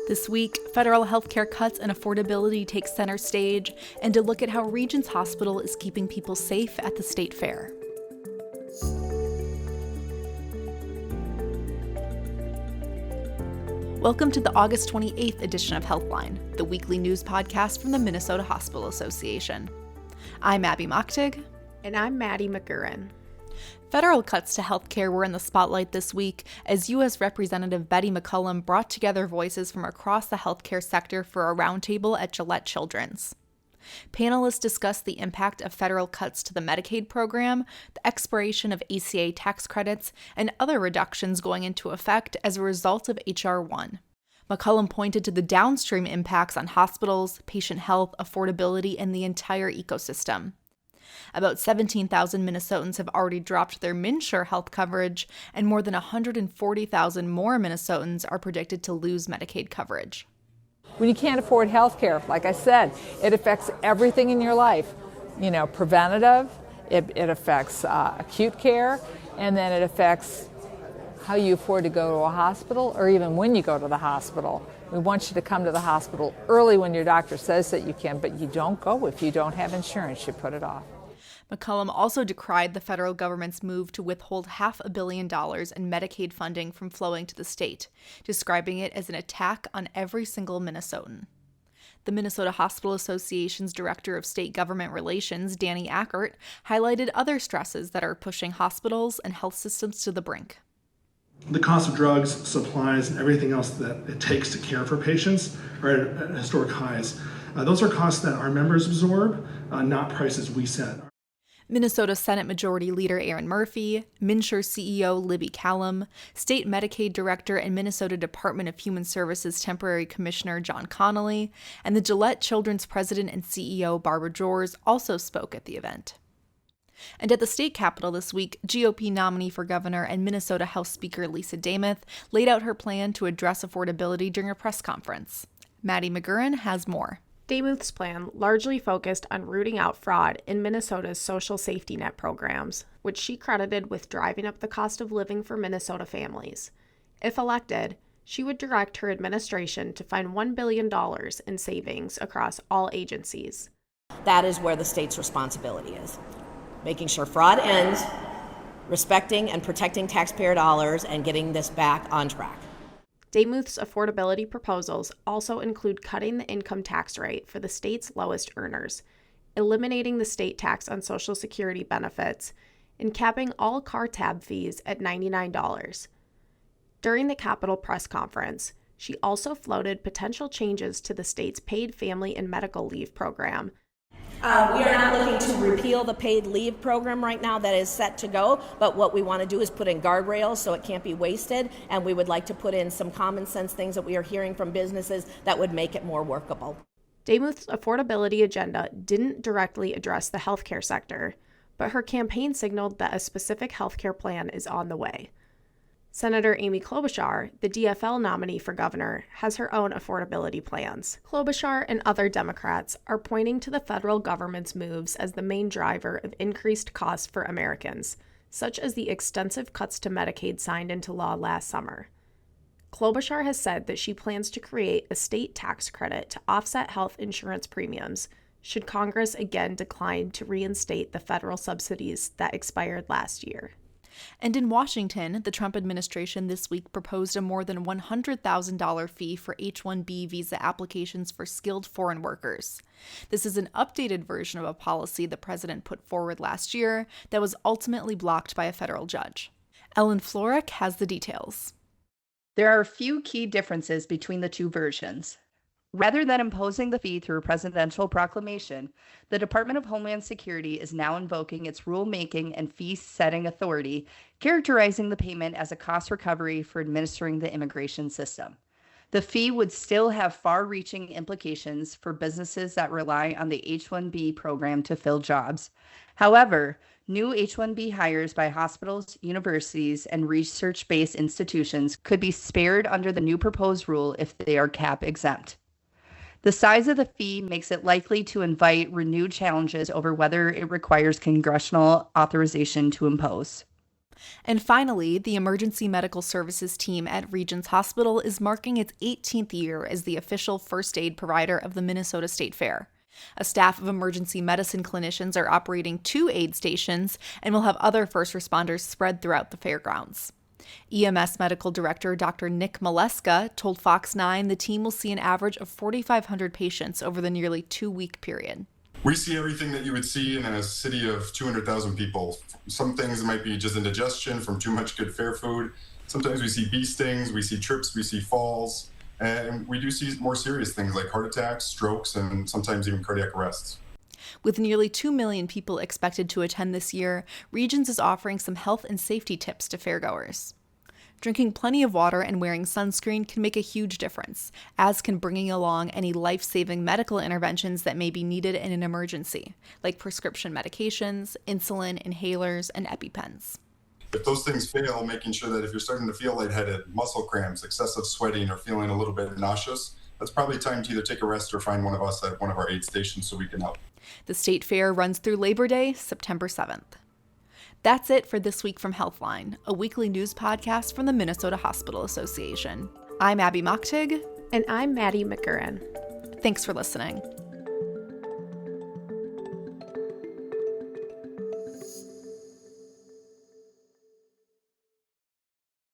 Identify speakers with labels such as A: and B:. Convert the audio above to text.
A: This week, federal healthcare cuts and affordability take center stage, and to look at how Regions Hospital is keeping people safe at the state fair. Welcome to the August 28th edition of Healthline, the weekly news podcast from the Minnesota Hospital Association. I'm Abby Mochtig.
B: And I'm Maddie McGurran.
A: Federal cuts to healthcare were in the spotlight this week as U.S. Representative Betty McCollum brought together voices from across the healthcare sector for a roundtable at Gillette Children's. Panelists discussed the impact of federal cuts to the Medicaid program, the expiration of ACA tax credits, and other reductions going into effect as a result of H.R. 1. McCollum pointed to the downstream impacts on hospitals, patient health, affordability, and the entire ecosystem. About 17,000 Minnesotans have already dropped their MNsure health coverage, and more than 140,000 more Minnesotans are predicted to lose Medicaid coverage.
C: When you can't afford health care, like I said, it affects everything in your life. You know, preventative, it affects acute care, and then it affects how you afford to go to a hospital, or even when you go to the hospital. We want you to come to the hospital early when your doctor says that you can, but you don't go if you don't have insurance. You put it off.
A: McCollum also decried the federal government's move to withhold $500 million in Medicaid funding from flowing to the state, describing it as an attack on every single Minnesotan. The Minnesota Hospital Association's Director of State Government Relations, Danny Ackert, highlighted other stresses that are pushing hospitals and health systems to the brink.
D: The cost of drugs, supplies, and everything else that it takes to care for patients are at historic highs. Those are costs that our members absorb, not prices we set.
A: Minnesota Senate Majority Leader Aaron Murphy, MNsure CEO Libby Callum, State Medicaid Director and Minnesota Department of Human Services Temporary Commissioner John Connolly, and the Gillette Children's President and CEO Barbara Jors also spoke at the event. And at the state capitol this week, GOP nominee for governor and Minnesota House Speaker Lisa Demuth laid out her plan to address affordability during a press conference. Maddie McGurran has more.
B: Demuth's plan largely focused on rooting out fraud in Minnesota's social safety net programs, which she credited with driving up the cost of living for Minnesota families. If elected, she would direct her administration to find $1 billion in savings across all agencies.
E: That is where the state's responsibility is. Making sure fraud ends, respecting and protecting taxpayer dollars, and getting this back on track.
B: Demuth's affordability proposals also include cutting the income tax rate for the state's lowest earners, eliminating the state tax on Social Security benefits, and capping all car tab fees at $99. During the Capitol press conference, she also floated potential changes to the state's paid family and medical leave program.
E: We are not looking to repeal the paid leave program right now that is set to go, but what we want to do is put in guardrails so it can't be wasted, and we would like to put in some common sense things that we are hearing from businesses that would make it more workable.
B: Demuth's affordability agenda didn't directly address the healthcare sector, but her campaign signaled that a specific healthcare plan is on the way. Senator Amy Klobuchar, the DFL nominee for governor, has her own affordability plans. Klobuchar and other Democrats are pointing to the federal government's moves as the main driver of increased costs for Americans, such as the extensive cuts to Medicaid signed into law last summer. Klobuchar has said that she plans to create a state tax credit to offset health insurance premiums, should Congress again decline to reinstate the federal subsidies that expired last year.
A: And in Washington, the Trump administration this week proposed a more than $100,000 fee for H-1B visa applications for skilled foreign workers. This is an updated version of a policy the president put forward last year that was ultimately blocked by a federal judge. Ellen Florek has the details.
F: There are a few key differences between the two versions. Rather than imposing the fee through a presidential proclamation, the Department of Homeland Security is now invoking its rulemaking and fee-setting authority, characterizing the payment as a cost recovery for administering the immigration system. The fee would still have far-reaching implications for businesses that rely on the H-1B program to fill jobs. However, new H-1B hires by hospitals, universities, and research-based institutions could be spared under the new proposed rule if they are cap exempt. The size of the fee makes it likely to invite renewed challenges over whether it requires congressional authorization to impose.
A: And finally, the Emergency Medical Services team at Regions Hospital is marking its 18th year as the official first aid provider of the Minnesota State Fair. A staff of emergency medicine clinicians are operating 2 aid stations and will have other first responders spread throughout the fairgrounds. EMS Medical Director Dr. Nick Maleska told Fox 9 the team will see an average of 4,500 patients over the nearly 2-week period.
G: We see everything that you would see in a city of 200,000 people. Some things might be just indigestion from too much good fair food. Sometimes we see bee stings, we see trips, we see falls, and we do see more serious things like heart attacks, strokes, and sometimes even cardiac arrests.
A: With nearly 2 million people expected to attend this year, Regions is offering some health and safety tips to fairgoers. Drinking plenty of water and wearing sunscreen can make a huge difference, as can bringing along any life-saving medical interventions that may be needed in an emergency, like prescription medications, insulin, inhalers, and EpiPens.
G: If those things fail, making sure that if you're starting to feel lightheaded, muscle cramps, excessive sweating, or feeling a little bit nauseous, that's probably time to either take a rest or find one of us at one of our aid stations so we can help.
A: The State Fair runs through Labor Day, September 7th. That's it for This Week from Healthline, a weekly news podcast from the Minnesota Hospital Association. I'm Abby Mochtig.
B: And I'm Maddie McGurran.
A: Thanks for listening.